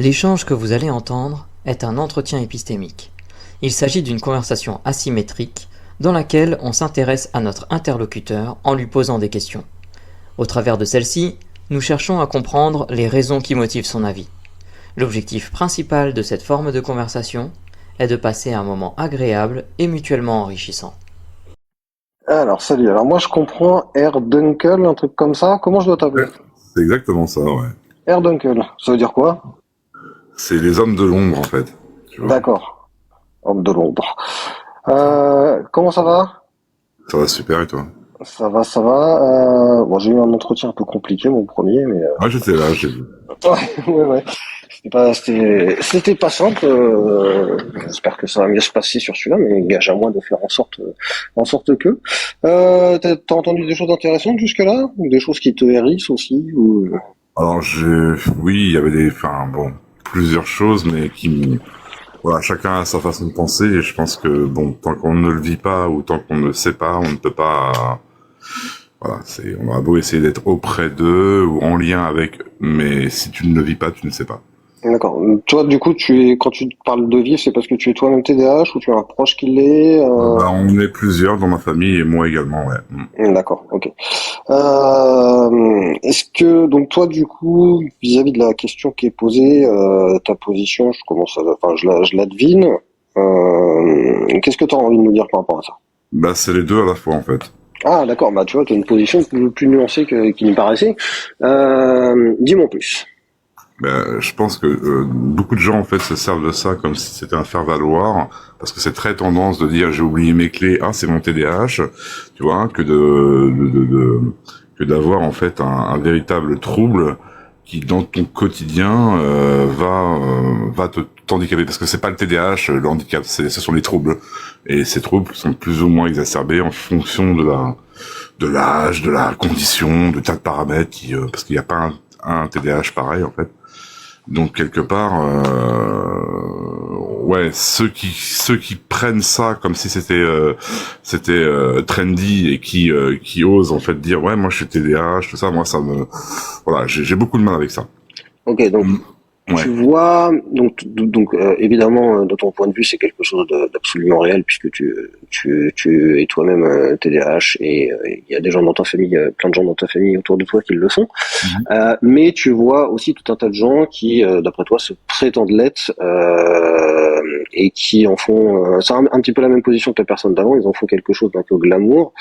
L'échange que vous allez entendre est un entretien épistémique. Il s'agit d'une conversation asymétrique dans laquelle on s'intéresse à notre interlocuteur en lui posant des questions. Au travers de celle-ci, nous cherchons à comprendre les raisons qui motivent son avis. L'objectif principal de cette forme de conversation est de passer un moment agréable et mutuellement enrichissant. Alors, salut. Alors, moi, je comprends Air Dunkel, un truc comme ça. Comment je dois t'appeler? C'est exactement ça, ouais. Air Dunkel. Ça veut dire quoi? C'est les hommes de l'ombre, en fait. Tu vois. D'accord. Homme de l'ombre. Comment ça va? Ça va super, et toi? Ça va, ça va. Bon, j'ai eu un entretien un peu compliqué, mon premier, mais... Moi, j'étais là, j'ai vu. Ouais. C'était pas simple. J'espère que ça va mieux se passer sur celui-là, mais gage à moi de faire en sorte que. T'as entendu des choses intéressantes jusque-là? Ou des choses qui te hérissent aussi, ou... Alors, oui, il y avait plusieurs choses, mais voilà, chacun a sa façon de penser, et je pense que, tant qu'on ne le vit pas, ou tant qu'on ne le sait pas, on ne peut pas, voilà, on aura beau essayer d'être auprès d'eux, ou en lien avec, mais si tu ne le vis pas, tu ne sais pas. D'accord. Toi, du coup, quand tu parles de vivre, c'est parce que tu es toi-même TDAH ou tu as un proche qui l'est On est plusieurs dans ma famille, et moi également, ouais. D'accord, ok. Est-ce que, donc toi, du coup, vis-à-vis de la question qui est posée, ta position, je la devine. Qu'est-ce que tu as envie de nous dire par rapport à ça? C'est les deux à la fois, en fait. Ah, d'accord, tu vois, tu as une position plus nuancée qu'il me paraissait. Dis-moi en plus. Je pense que beaucoup de gens en fait se servent de ça comme si c'était un faire-valoir, parce que c'est très tendance de dire j'ai oublié mes clés, c'est mon TDAH, tu vois, que d'avoir en fait un véritable trouble qui dans ton quotidien va te t'handicaper, parce que c'est pas le TDAH, le handicap, ce sont les troubles, et ces troubles sont plus ou moins exacerbés en fonction de l'âge, de la condition, de tas de paramètres parce qu'il n'y a pas un TDAH pareil en fait. Donc quelque part, ceux qui prennent ça comme si c'était trendy et qui osent en fait dire ouais moi je suis TDAH, tout ça, moi j'ai beaucoup de mal avec ça. Ok, donc Ouais. tu vois, donc évidemment, de ton point de vue, c'est quelque chose d'absolument réel puisque tu es toi-même TDAH et il y a des gens dans ta famille, plein de gens dans ta famille autour de toi qui le sont. Mais tu vois aussi tout un tas de gens qui, d'après toi, se prétendent l'être et qui en font. C'est un petit peu la même position que la personne d'avant. Ils en font quelque chose d'un peu glamour.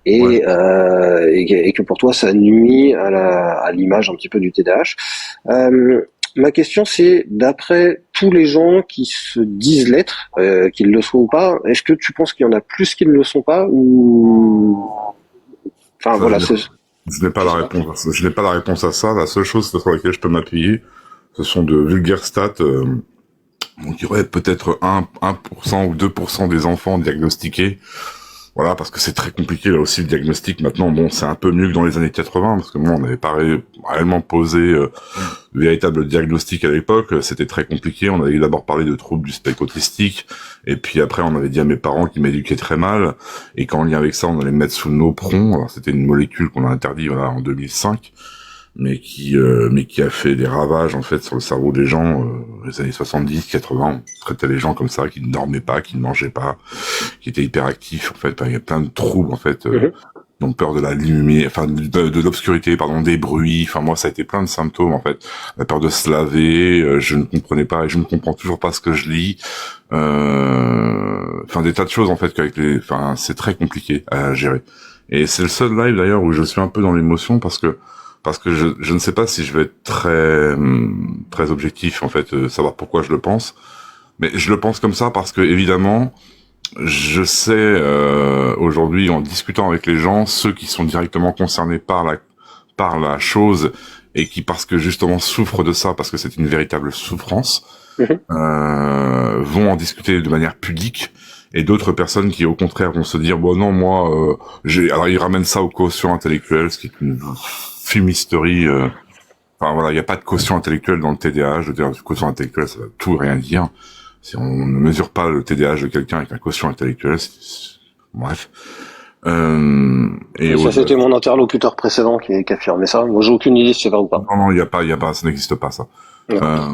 Et que pour toi ça nuit à l'image un petit peu du TDAH. Ma question c'est, d'après tous les gens qui se disent l'être, qu'ils le sont ou pas, est-ce que tu penses qu'il y en a plus qui ne le sont pas ou Je n'ai pas la réponse. Je n'ai pas la réponse à ça. La seule chose sur laquelle je peux m'appuyer, ce sont de vulgaires stats. On dirait peut-être 1% ou 2% des enfants diagnostiqués. Voilà, parce que c'est très compliqué là aussi le diagnostic. Maintenant, c'est un peu mieux que dans les années 80, parce que on n'avait pas réellement posé de véritable diagnostic à l'époque. C'était très compliqué. On avait d'abord parlé de troubles du spectre autistique, et puis après on avait dit à mes parents qu'ils m'éduquaient très mal, et qu'en lien avec ça, on allait me mettre sous le nopron. Alors c'était une molécule qu'on a interdit en 2005, mais qui a fait des ravages en fait sur le cerveau des gens les années 70, 80. On traitait les gens comme ça, qui ne dormaient pas, qui ne mangeaient pas, qui étaient hyperactifs en fait. Il y a plein de troubles en fait, donc peur de la lumière, de l'obscurité, des bruits. Moi ça a été plein de symptômes en fait. La peur de se laver, je ne comprenais pas et je ne comprends toujours pas ce que je lis. Des tas de choses en fait c'est très compliqué à gérer. Et c'est le seul live d'ailleurs où je suis un peu dans l'émotion parce que je ne sais pas si je vais être très objectif en fait, savoir pourquoi je le pense, mais je le pense comme ça parce que évidemment je sais aujourd'hui en discutant avec les gens, ceux qui sont directement concernés par la chose et qui parce que justement souffrent de ça parce que c'est une véritable souffrance, vont en discuter de manière pudique. Et d'autres personnes qui au contraire vont se dire bon non moi alors ils ramènent ça au quotient intellectuel, ce qui est une fumisterie. Il n'y a pas de quotient intellectuel dans le TDAH. Je veux dire, le quotient intellectuel, ça va tout et rien dire. Si on ne mesure pas le TDAH de quelqu'un avec un quotient intellectuel, bref. Ça, c'était mon interlocuteur précédent qui affirmait ça. Moi, j'ai aucune idée si c'est vrai ou pas. Non, il y a pas, ça n'existe pas ça. D'accord.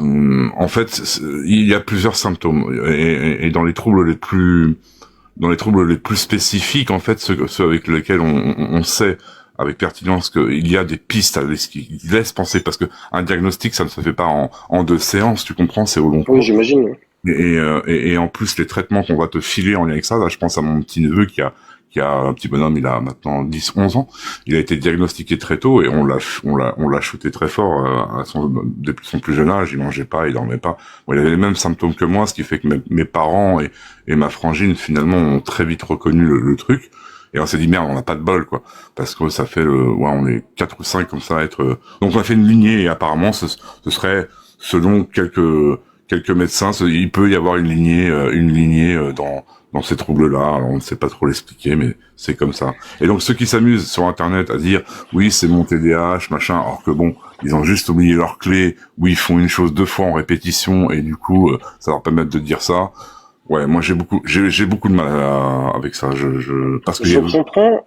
En fait, il y a plusieurs symptômes et dans les troubles les plus spécifiques, en fait, ceux avec lesquels on sait avec pertinence qu'il y a des pistes qui laissent penser, parce que un diagnostic, ça ne se fait pas en 2 séances, tu comprends, c'est au long Oui, cours. j'imagine. Et en plus, les traitements qu'on va te filer en lien avec ça, là, je pense à mon petit neveu qui a un petit bonhomme, il a maintenant 10, 11 ans. Il a été diagnostiqué très tôt et on l'a shooté très fort depuis son plus jeune âge. Il mangeait pas, il dormait pas. Bon, il avait les mêmes symptômes que moi, ce qui fait que mes parents et ma frangine finalement ont très vite reconnu le truc. Et on s'est dit merde, on n'a pas de bol quoi, parce que ça fait on est 4 ou 5 comme ça à être. Donc on a fait une lignée et apparemment ce serait selon quelques médecins, il peut y avoir une lignée dans ces troubles-là. Alors, on ne sait pas trop l'expliquer, mais c'est comme ça. Et donc, ceux qui s'amusent sur Internet à dire, oui, c'est mon TDAH, machin, alors que bon, ils ont juste oublié leur clé, ou ils font une chose 2 fois en répétition, et du coup, ça leur permet de dire ça. Ouais, moi, j'ai beaucoup de mal avec ça. Parce que Je comprends.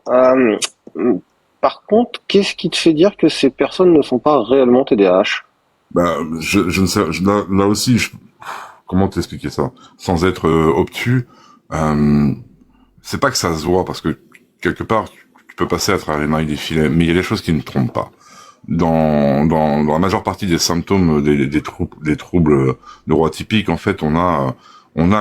Par contre, qu'est-ce qui te fait dire que ces personnes ne sont pas réellement TDAH? je ne sais, là aussi, comment t'expliquer ça sans être obtus. C'est pas que ça se voit, parce que quelque part tu peux passer à travers les mailles des filets, mais il y a des choses qui ne trompent pas. Dans la majeure partie des symptômes des troubles neuroatypiques, en fait, on a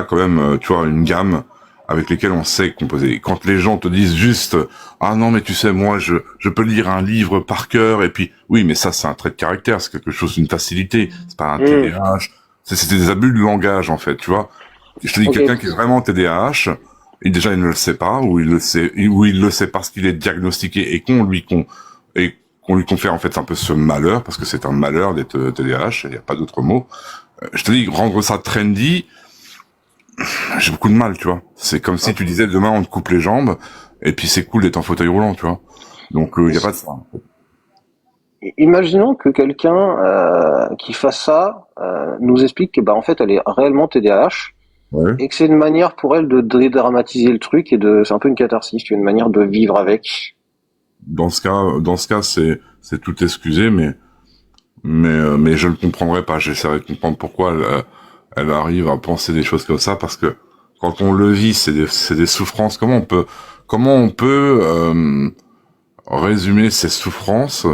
quand même, tu vois, une gamme avec lesquelles on sait composer. Quand les gens te disent juste, ah non, mais tu sais, moi, je peux lire un livre par cœur, et puis, oui, mais ça, c'est un trait de caractère, c'est quelque chose d'une facilité, c'est pas un TDAH, c'est des abus de langage, en fait, tu vois. Je te dis, Ok. quelqu'un qui est vraiment TDAH, et déjà, il ne le sait pas, ou il le sait parce qu'il est diagnostiqué et qu'on lui confère, en fait, un peu ce malheur, parce que c'est un malheur d'être TDAH, il n'y a pas d'autre mot. Je te dis, rendre ça trendy, j'ai beaucoup de mal, tu vois. C'est comme si tu disais, demain, on te coupe les jambes, et puis c'est cool d'être en fauteuil roulant, tu vois. Donc, il n'y a pas de ça. Imaginons que quelqu'un qui fasse ça nous explique que bah en fait elle est réellement TDAH Ouais. et que c'est une manière pour elle de dédramatiser le truc et c'est un peu une catharsis, une manière de vivre avec. Dans ce cas, c'est tout excusé, mais je ne comprendrai pas. J'essaierai de comprendre pourquoi elle arrive à penser des choses comme ça, parce que quand on le vit, c'est des souffrances. Comment on peut résumer ces souffrances,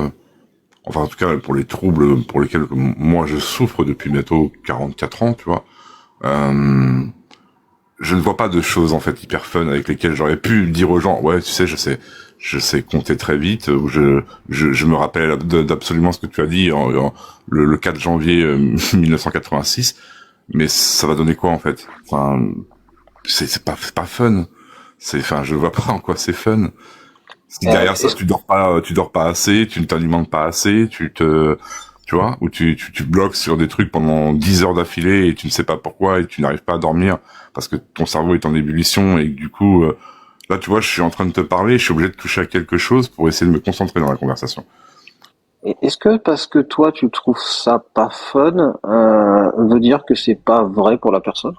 enfin en tout cas pour les troubles pour lesquels moi je souffre depuis bientôt 44 ans, tu vois. Je ne vois pas de choses en fait hyper fun avec lesquelles j'aurais pu dire aux gens, ouais, tu sais, je sais compter très vite, ou je me rappelle d'absolument ce que tu as dit le 4 janvier 1986, mais ça va donner quoi en fait? Enfin, c'est pas fun. Enfin, je vois pas en quoi c'est fun. Si derrière ça, tu dors pas assez, tu ne t'alimentes pas assez, tu vois, ou tu bloques sur des trucs pendant 10 heures d'affilée et tu ne sais pas pourquoi et tu n'arrives pas à dormir parce que ton cerveau est en ébullition et que du coup, là, tu vois, je suis en train de te parler, je suis obligé de toucher à quelque chose pour essayer de me concentrer dans la conversation. Est-ce que parce que toi tu trouves ça pas fun veut dire que c'est pas vrai pour la personne?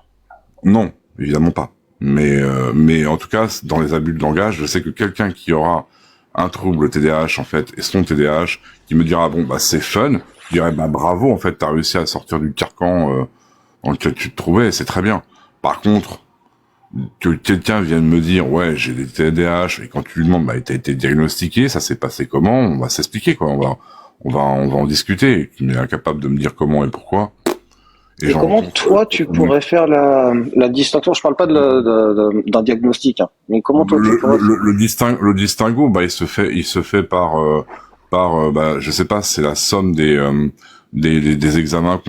Non, évidemment pas. Mais en tout cas, dans les abus de langage, je sais que quelqu'un qui aura un trouble TDAH en fait et son TDAH, qui me dira bon bah c'est fun, je dirais bah bravo en fait, t'as réussi à sortir du carcan dans lequel tu te trouvais, c'est très bien. Par contre, que quelqu'un vienne me dire ouais j'ai des TDAH et quand tu lui demandes bah t'as été diagnostiqué, ça s'est passé comment, on va s'expliquer quoi, on va en discuter. Tu es incapable de me dire comment et pourquoi. Et Et j'en comment rencontre. toi tu pourrais faire la distinction? Je parle pas d'un diagnostic, hein, mais comment toi tu pourrais. Le distinguo, bah, il se fait bah, je sais pas, c'est la somme des examens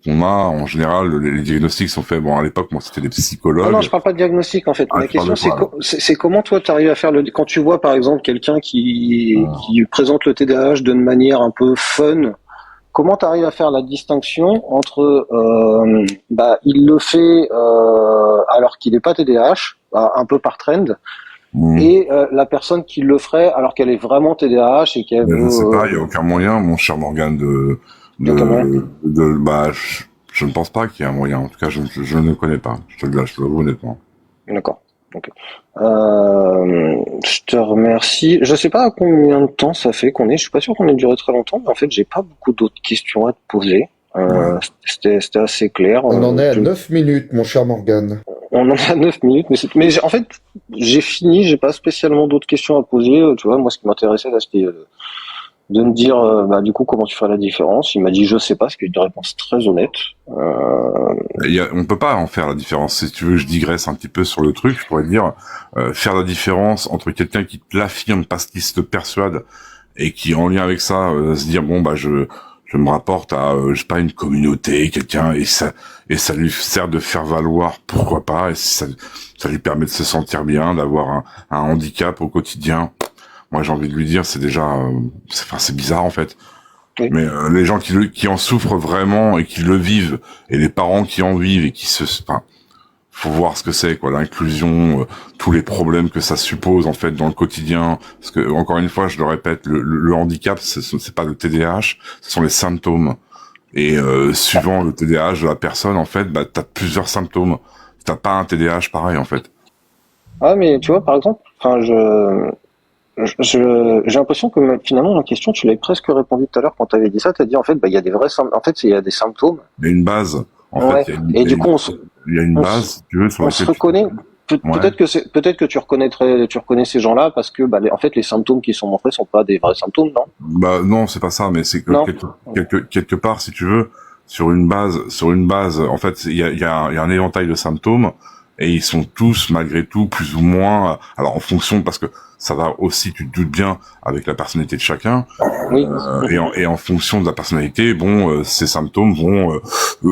qu'on a. En général, les diagnostics sont faits, bon, à l'époque, moi, c'était des Non, non, psychologues. je parle pas de diagnostic en fait. Ah, Ma tu parles de question quoi, là? c'est comment toi tu arrives à faire quand tu vois par exemple quelqu'un qui présente le TDAH d'une manière un peu fun. Comment tu arrives à faire la distinction entre bah il le fait alors qu'il n'est pas TDAH, un peu par trend, Hmm. et la personne qui le ferait alors qu'elle est vraiment TDAH et qu'elle Mais je sais veut pas, il y a aucun moyen, mon cher Morgan, notamment. bah, je ne pense pas qu'il y ait un moyen. En tout cas, je ne connais pas. Je te le lâche, honnêtement. D'accord. Ok. Je te remercie. Je sais pas à combien de temps ça fait qu'on est. Je suis pas sûr qu'on ait duré très longtemps, mais en fait, j'ai pas beaucoup d'autres questions à te poser. Ouais. C'était assez clair. On en est à 9 minutes, mon cher Morgan. On en est à 9 minutes, en fait, j'ai fini, j'ai pas spécialement d'autres questions à poser. Tu vois, moi, ce qui m'intéressait là, c'était de me dire, bah, du coup, comment tu fais la différence. Il m'a dit, je sais pas, ce qui est une réponse très honnête. On peut pas en faire la différence. Si tu veux, je digresse un petit peu sur le truc. Je pourrais dire faire la différence entre quelqu'un qui te l'affirme parce qu'il se persuade et qui, en lien avec ça, se dire bon bah je me rapporte à je sais pas une communauté, quelqu'un et ça lui sert de faire valoir, pourquoi pas, et ça lui permet de se sentir bien, d'avoir un handicap au quotidien. Moi, j'ai envie de lui dire, c'est déjà, c'est bizarre en fait. Oui. Mais les gens qui en souffrent vraiment et qui le vivent, et les parents qui en vivent et enfin, faut voir ce que c'est quoi, l'inclusion, tous les problèmes que ça suppose en fait dans le quotidien. Parce que encore une fois, je le répète, le handicap, c'est pas le TDAH, ce sont les symptômes. Et suivant le TDAH de la personne, en fait, bah t'as plusieurs symptômes. T'as pas un TDAH pareil en fait. Ah, mais tu vois, par exemple, enfin, j'ai l'impression que finalement, la question, tu l'avais presque répondu tout à l'heure quand tu avais dit ça. Tu as dit, en fait, bah, il y a des vrais symptômes. En fait, il y a des symptômes. Il y a une base. En Ouais. fait, Et du coup, il y a une on base, si tu veux, sur on se laquelle reconnaît. Ouais. Peut-être que tu reconnais ces gens-là parce que, bah, en fait, les symptômes qui sont montrés sont pas des vrais symptômes, non? Bah non, c'est pas ça, mais c'est que Non. quelque part, si tu veux, sur une base, en fait, il y a un éventail de symptômes et ils sont tous malgré tout plus ou moins, alors en fonction, parce que ça va aussi, tu te doutes bien, avec la personnalité de chacun, Oui. et en fonction de la personnalité, bon, ces symptômes vont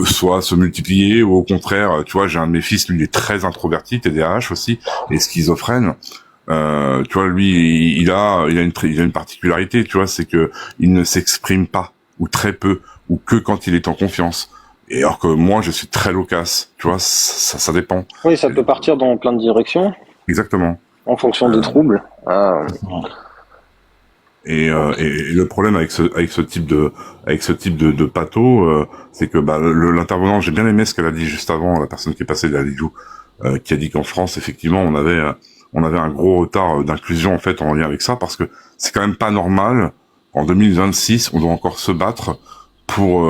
soit se multiplier ou au contraire, tu vois, j'ai un de mes fils, lui, il est très introverti, TDAH aussi, et schizophrène. Tu vois, lui, il a une particularité, tu vois, c'est que il ne s'exprime pas ou très peu ou que quand il est en confiance. Et alors que moi, je suis très loquace, tu vois, ça dépend. Oui, ça peut partir dans plein de directions Exactement. en fonction des troubles. Ah. Et le problème avec ce type de patho, c'est que bah l'intervenant, j'ai bien aimé ce qu'elle a dit juste avant, la personne qui est passée de la Lidou, qui a dit qu'en France, effectivement, on avait un gros retard d'inclusion en fait en lien avec ça, parce que c'est quand même pas normal. En 2026, on doit encore se battre pour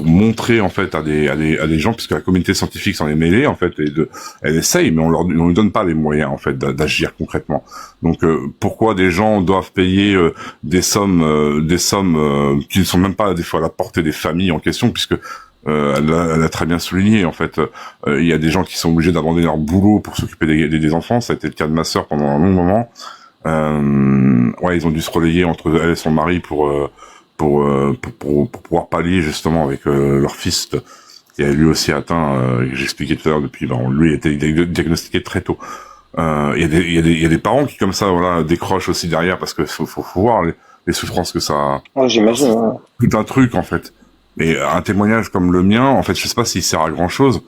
montrer en fait à des gens, puisque la communauté scientifique s'en est mêlée en fait, elle essaye, mais on lui donne pas les moyens en fait d'agir concrètement. Donc pourquoi des gens doivent payer des sommes qui ne sont même pas des fois à la portée des familles en question, puisque elle a très bien souligné en fait, il y a des gens qui sont obligés d'abandonner leur boulot pour s'occuper des enfants. Ça a été le cas de ma sœur pendant un long moment. Ouais, ils ont dû se relayer entre elle et son mari pour pouvoir pallier justement avec leur fils qui est lui aussi atteint, j'expliquais tout à l'heure depuis, lui a été diagnostiqué très tôt. Il y a des parents qui comme ça voilà décrochent aussi derrière, parce que faut voir les souffrances que ça. Ouais, j'imagine. Ouais. Tout un truc en fait. Et un témoignage comme le mien, en fait, je sais pas s'il sert à grand chose,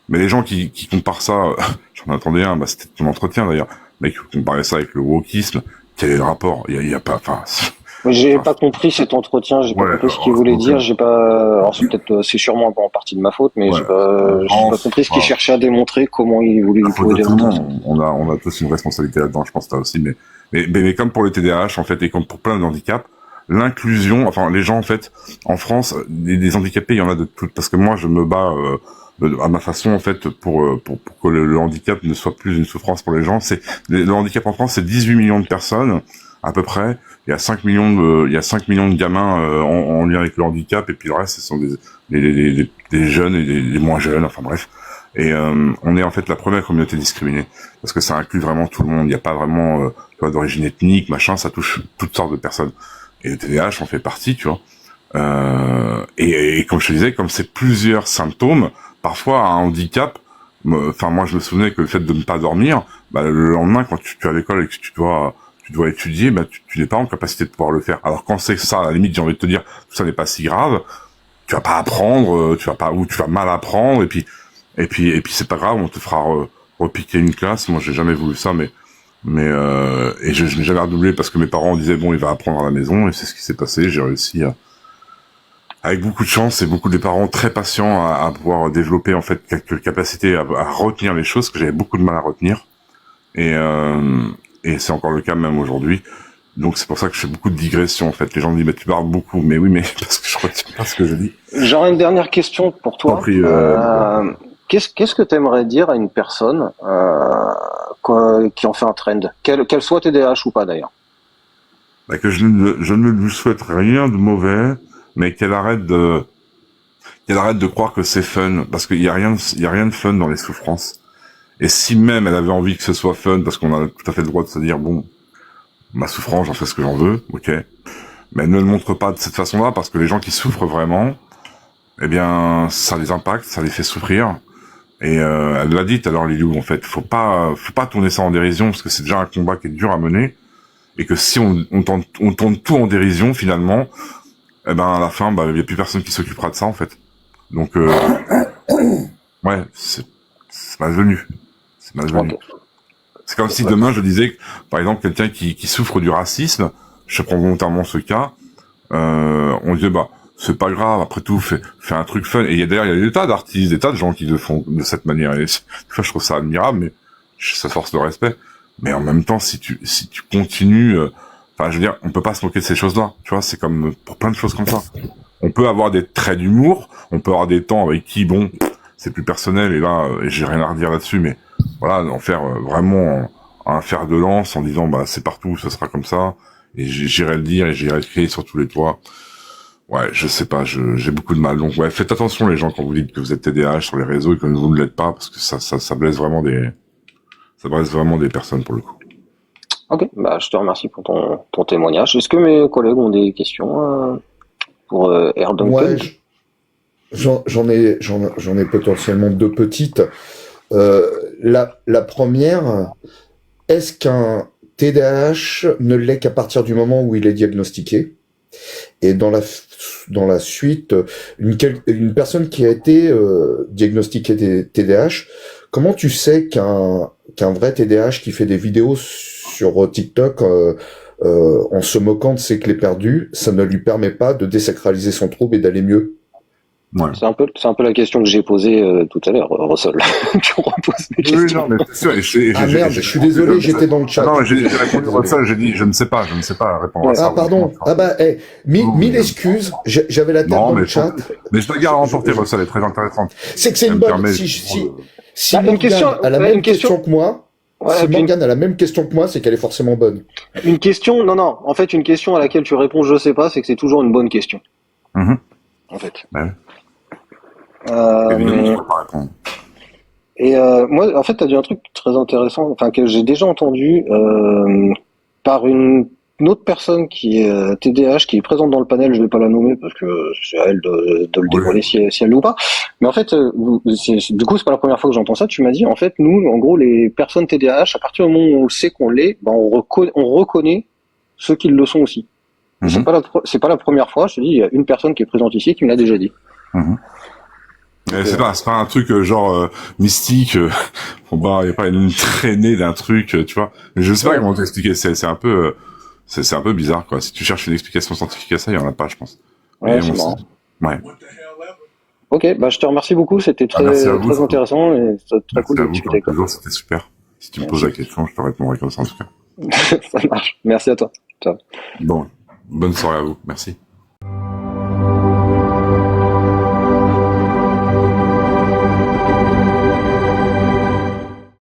mais les gens qui comparent ça, j'en attendais un, bah c'était ton entretien d'ailleurs, mais qui comparaient ça avec le wokisme, quel est le rapport? Il y a pas, enfin. J'ai pas compris cet entretien, j'ai pas compris ce qu'il voulait dire, j'ai pas, alors c'est sûrement en partie de ma faute, mais j'ai pas compris ce qu'il cherchait à démontrer, comment il pouvait démontrer ça. On a tous une responsabilité là-dedans, je pense, toi aussi, mais comme pour le TDAH, en fait, et comme pour plein de handicaps, l'inclusion, enfin, les gens, en fait, en France, des handicapés, il y en a de toutes, parce que moi, je me bats, à ma façon, en fait, pour que le handicap ne soit plus une souffrance pour les gens. Le handicap en France, c'est 18 millions de personnes, à peu près. Il y a 5 millions de gamins en lien avec le handicap, et puis le reste, ce sont des jeunes et des moins jeunes, enfin bref. Et on est en fait la première communauté discriminée, parce que ça inclut vraiment tout le monde. Il n'y a pas vraiment d'origine ethnique, machin, ça touche toutes sortes de personnes. Et le TDAH en fait partie, tu vois. Et comme je te disais, comme c'est plusieurs symptômes, parfois un handicap. Enfin, moi, je me souvenais que le fait de ne pas dormir, bah, le lendemain, quand tu es à l'école et que tu dois étudier, bah, tu n'es pas en capacité de pouvoir le faire. Alors quand c'est ça, à la limite, j'ai envie de te dire, tout ça n'est pas si grave. Tu vas pas apprendre, tu vas mal apprendre, et puis c'est pas grave, on te fera repiquer une classe. Moi, j'ai jamais voulu ça, et je n'ai jamais redoublé parce que mes parents disaient bon, il va apprendre à la maison, et c'est ce qui s'est passé. J'ai réussi avec beaucoup de chance et beaucoup de parents très patients à pouvoir développer en fait quelques capacités à retenir les choses que j'avais beaucoup de mal à retenir. Et c'est encore le cas même aujourd'hui. Donc c'est pour ça que je fais beaucoup de digressions en fait. Les gens me disent mais tu parles beaucoup, mais oui mais parce que je retiens pas ce que je dis. J'aurais une dernière question pour toi. Compris, Qu'est-ce que tu aimerais dire à une personne qui en fait un trend, qu'elle soit TDAH ou pas d'ailleurs? Bah, que je ne lui souhaite rien de mauvais, mais qu'elle arrête de croire que c'est fun, parce qu'il y a rien de fun dans les souffrances. Et si même elle avait envie que ce soit fun, parce qu'on a tout à fait le droit de se dire bon, ma souffrance, j'en fais ce que j'en veux, ok. Mais elle ne le montre pas de cette façon-là, parce que les gens qui souffrent vraiment, eh bien, ça les impacte, ça les fait souffrir. Et elle l'a dit tout à l'heure, Liliou, en fait, faut pas tourner ça en dérision, parce que c'est déjà un combat qui est dur à mener, et que si on tourne tout en dérision, finalement, eh ben à la fin, bah il y a plus personne qui s'occupera de ça, en fait. Donc, ouais, c'est malvenu. C'est malvenu. Ok. C'est comme si demain je disais que, par exemple, quelqu'un qui souffre du racisme, je prends volontairement ce cas, on disait bah c'est pas grave, après tout fais un truc fun. Et d'ailleurs il y a des tas d'artistes, des tas de gens qui le font de cette manière. Et je trouve ça admirable, mais ça force le respect. Mais en même temps, si tu continues, enfin je veux dire, on peut pas se moquer de ces choses-là. Tu vois, c'est comme pour plein de choses comme ça. On peut avoir des traits d'humour, on peut avoir des temps avec qui bon, c'est plus personnel et là j'ai rien à redire là-dessus, mais voilà, en faire vraiment un fer de lance en disant bah c'est partout, ça sera comme ça, et j'irai le dire et j'irai le crier sur tous les toits. Ouais, je sais pas, j'ai beaucoup de mal. Donc ouais, faites attention les gens quand vous dites que vous êtes TDAH sur les réseaux et que vous ne l'êtes pas, parce que ça blesse vraiment des personnes pour le coup. Ok, bah je te remercie pour ton témoignage. Est-ce que mes collègues ont des questions pour Air Duncan? Ouais, j'en ai potentiellement deux petites. La première, est-ce qu'un TDAH ne l'est qu'à partir du moment où il est diagnostiqué? Et dans la suite, une personne qui a été diagnostiquée TDAH, comment tu sais qu'un vrai TDAH qui fait des vidéos sur TikTok en se moquant de ses clés perdues, ça ne lui permet pas de désacraliser son trouble et d'aller mieux? Ouais. C'est un peu la question que j'ai posée tout à l'heure, Russell. Tu reposes des questions. Oui, non, mais c'est sûr. Ah merde, je suis désolé, j'étais dans le chat. Non, j'ai répondu à ça, j'ai dit, je ne sais pas répondre à ça. Ah pardon, mille excuses, j'avais la tête dans le chat. Mais je te garde à remporter, ça, elle est très intéressante. C'est que c'est une bonne, si Bah, Morgane a la même question que moi, Ouais, si Morgane a la même question que moi, c'est qu'elle est forcément bonne. une question, non, en fait, une question à laquelle tu réponds je sais pas, c'est que c'est toujours une bonne question. En fait. Ouais. Évidemment, je peux pas répondre. Et moi, en fait, tu as dit un truc très intéressant, enfin que j'ai déjà entendu par une autre personne qui est TDAH, qui est présente dans le panel. Je vais pas la nommer parce que c'est à elle de le dévoiler si elle l'est ou pas. Mais en fait, du coup, c'est pas la première fois que j'entends ça. Tu m'as dit, en fait, nous, en gros, les personnes TDAH, à partir du moment où on sait qu'on l'est, ben on reconnaît ceux qui le sont aussi. C'est pas la première fois. Je te dis, il y a une personne qui est présente ici qui me l'a déjà dit. C'est pas un truc genre mystique. Il y a pas une traînée d'un truc, tu vois. Je sais pas comment t'expliquer. C'est un peu bizarre, quoi. Si tu cherches une explication scientifique à ça, il y en a pas, je pense. Ouais, c'est marrant. Ouais. Ok, bah je te remercie beaucoup. C'était très intéressant et c'était très cool de discuter avec toi. Toujours, c'était super. Si tu me poses la question, je te répondrai comme ça en tout cas. Ça marche. Merci à toi. Ciao. Bon, bonne soirée à vous. Merci.